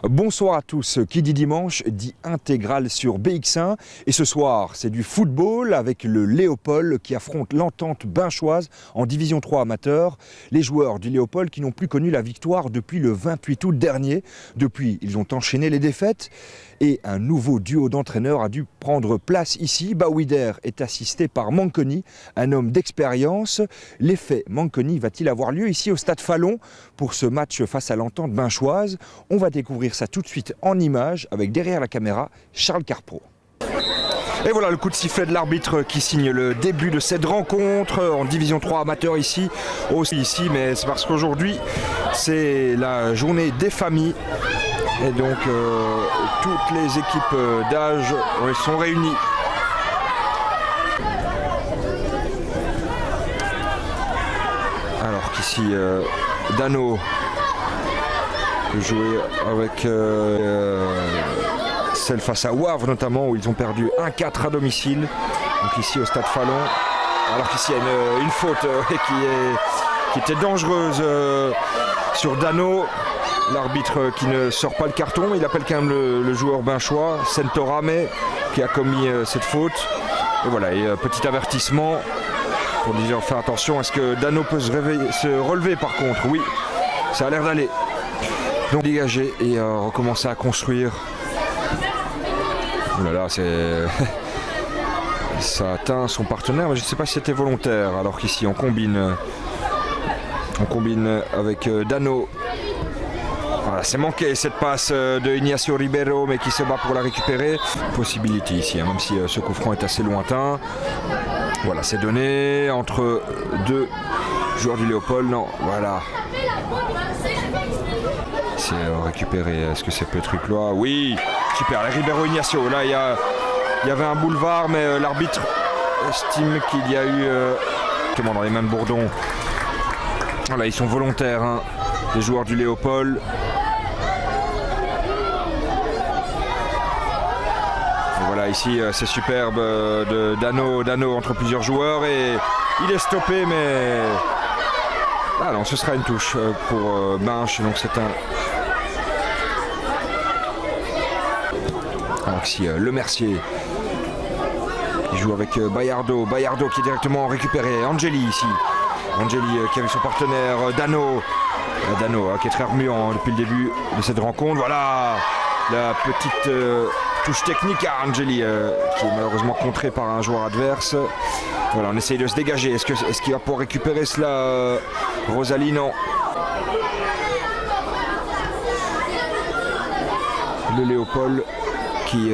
Bonsoir à tous, qui dit dimanche dit intégrale sur BX1 et ce soir c'est du football avec le Léopold qui affronte l'Entente Binchoise en division 3 amateur. Les joueurs du Léopold qui n'ont plus connu la victoire depuis le 28 août dernier. Depuis, ils ont enchaîné les défaites et un nouveau duo d'entraîneurs a dû prendre place ici. Baouider est assisté par Manconi, un homme d'expérience. L'effet Manconi va-t-il avoir lieu ici au Stade Fallon pour ce match face à l'Entente Binchoise? On va découvrir ça tout de suite en images avec derrière la caméra Charles Carpro. Et voilà le coup de sifflet de l'arbitre qui signe le début de cette rencontre en division 3 amateur ici, mais c'est parce qu'aujourd'hui c'est la journée des familles et donc toutes les équipes d'âge sont réunies. Alors qu'ici Dano peut jouer avec celle face à Wavre notamment où ils ont perdu 1-4 à domicile. Donc ici au Stade Fallon. Alors qu'ici il y a une faute qui était dangereuse sur Dano. L'arbitre qui ne sort pas le carton, il appelle quand même le joueur binchois, Sentorame, qui a commis cette faute. Et voilà, et petit avertissement pour dire faire attention. Est-ce que Dano peut se relever par contre? Oui, ça a l'air d'aller. Donc dégager et recommencer à construire. Oh là là, ça atteint son partenaire, mais je ne sais pas si c'était volontaire. Alors qu'ici on combine avec Dano. Voilà, c'est manqué cette passe de Ignacio Ribeiro, mais qui se bat pour la récupérer. Possibilité ici, même si ce coup franc est assez lointain. Voilà, c'est donné entre deux joueurs du Léopold. Non, voilà. C'est récupéré. Est-ce que ça peut être Uclois? Oui, super. Les Ribeiro Ignacio. Là, il y avait un boulevard, mais l'arbitre estime qu'il y a eu dans les mêmes bourdons. Voilà, ils sont volontaires, hein, les joueurs du Léopold. Et voilà, ici, c'est superbe de Dano entre plusieurs joueurs et il est stoppé, mais ah non, ce sera une touche pour Binche. Donc c'est un. Alors si Le Mercier qui joue avec Bayardo qui est directement récupéré. Angeli ici. Angeli qui avait son partenaire Dano qui est très remuant depuis le début de cette rencontre. Voilà la petite touche technique à Angeli qui est malheureusement contrée par un joueur adverse. Voilà, on essaye de se dégager. Est-ce qu'il va pouvoir récupérer cela Rosalie? Non. Le Léopold qui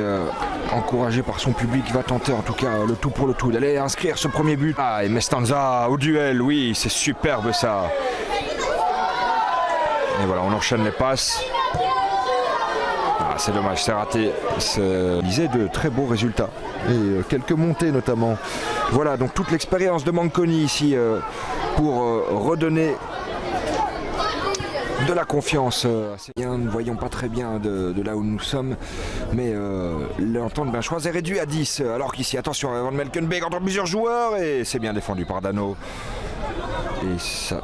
encouragé par son public va tenter en tout cas le tout pour le tout d'aller inscrire ce premier but. Ah, et Mestanza au duel, oui, c'est superbe ça. Et voilà, on enchaîne les passes. Ah, c'est dommage, c'est raté. C'est de très beaux résultats et quelques montées notamment. Voilà, donc toute l'expérience de Manconi ici pour redonner de la confiance. Nous ne voyons pas très bien de là où nous sommes, mais l'Entente Binchoise est réduit à 10. Alors qu'ici, attention, Van Melkenbeek entre plusieurs joueurs et c'est bien défendu par Dano. Et ça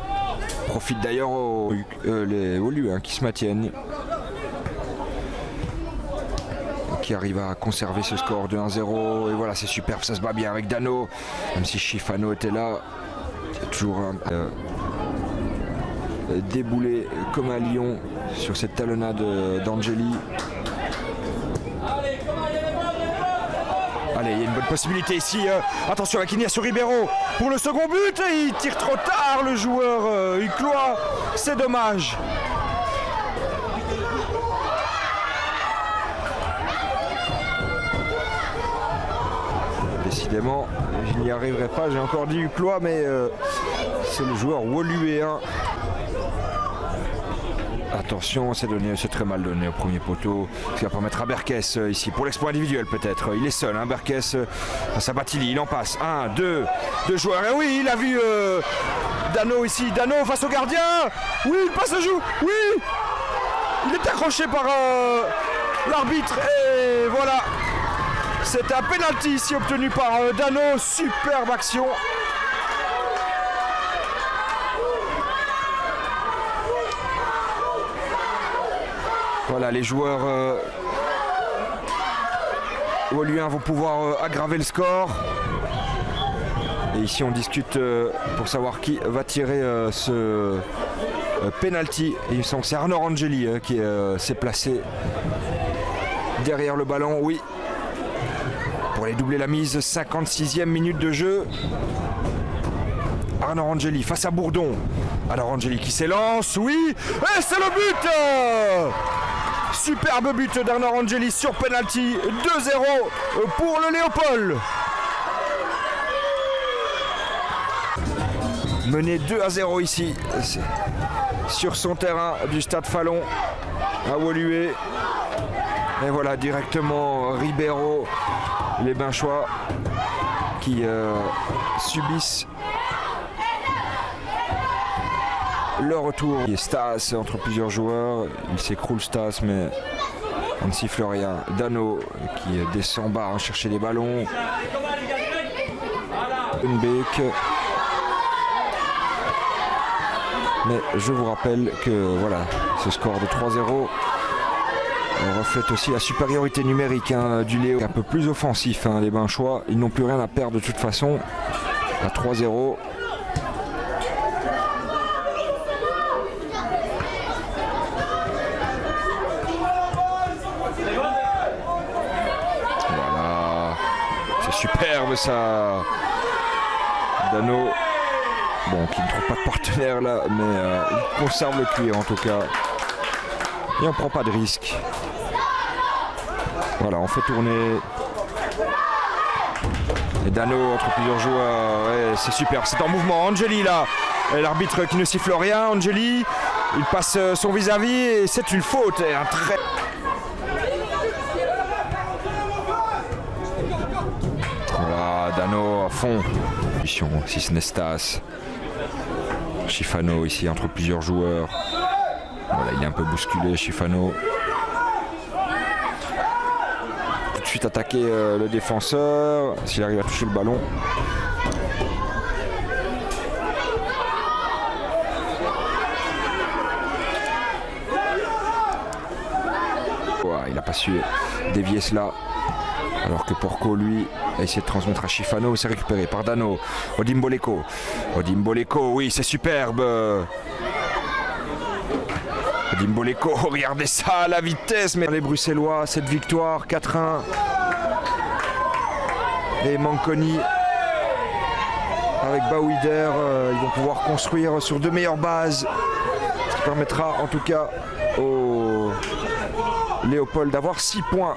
profite d'ailleurs aux lieux qui se maintiennent, qui arrive à conserver ce score de 1-0. Et voilà, c'est superbe, ça se bat bien avec Dano, même si Schifano était là. C'est toujours un déboulé comme un lion sur cette talonnade d'Angeli. Allez, il y a une bonne possibilité ici. Attention avec Ignacio Ribeiro pour le second but. Et il tire trop tard le joueur Uclois. C'est dommage. Décidément, je n'y arriverai pas. J'ai encore dit Uclois, mais c'est le joueur woluéen. Attention, c'est très mal donné au premier poteau. Ce qui va permettre à Berkes ici pour l'exploit individuel peut-être. Il est seul, Berkes face à Batili. Il en passe. 1, 2 joueurs. Et oui, il a vu Dano ici. Dano face au gardien. Oui, il passe le joue. Oui, il est accroché par l'arbitre. Et voilà. C'est un penalty ici obtenu par Dano. Superbe action. Voilà, les joueurs walloniens vont pouvoir aggraver le score. Et ici on discute pour savoir qui va tirer ce penalty. Et il me semble que c'est Arnaud Angeli qui s'est placé derrière le ballon. Oui, pour aller doubler la mise. 56e minute de jeu. Arnaud Angeli face à Bourdon. Alors Angeli qui s'élance, oui, et c'est le but. Superbe but d'Arnaud Angeli sur penalty. 2-0 pour le Léopold. Mené 2-0 ici sur son terrain du stade Fallon à Woluwe. Et voilà directement Ribeiro, les Binchois qui subissent le retour. Il y a Stas entre plusieurs joueurs, il s'écroule Stas mais on ne siffle rien. Dano qui descend bas chercher les ballons. Unbeek. Mais je vous rappelle que voilà, ce score de 3-0 reflète aussi la supériorité numérique du Léo. Un peu plus offensif, les Binchois. Ils n'ont plus rien à perdre de toute façon. À 3-0. Voilà. C'est superbe ça. Dano. Bon, qui ne trouve pas de partenaire là, mais il conserve le cuir en tout cas. Et on ne prend pas de risque. Voilà, on fait tourner. Et Dano entre plusieurs joueurs, ouais, c'est super, c'est en mouvement. Angeli là, l'arbitre qui ne siffle rien. Angeli, il passe son vis-à-vis et c'est une faute. Et un très... Voilà, Dano à fond. Si ce n'est Stas. Schifano ici entre plusieurs joueurs. Voilà, il est un peu bousculé, Schifano. Tout de suite attaquer le défenseur, s'il arrive à toucher le ballon. Voilà, il n'a pas su dévier cela. Alors que Porco, lui, a essayé de transmettre à Schifano. C'est récupéré par Dano. Odimboleko. Odimboleko, oui, c'est superbe. Odimboleko, regardez ça, la vitesse. Mais les Bruxellois, cette victoire, 4-1. Et Manconi, avec Bauider, ils vont pouvoir construire sur de meilleures bases. Ce qui permettra en tout cas au Léopold d'avoir 6 points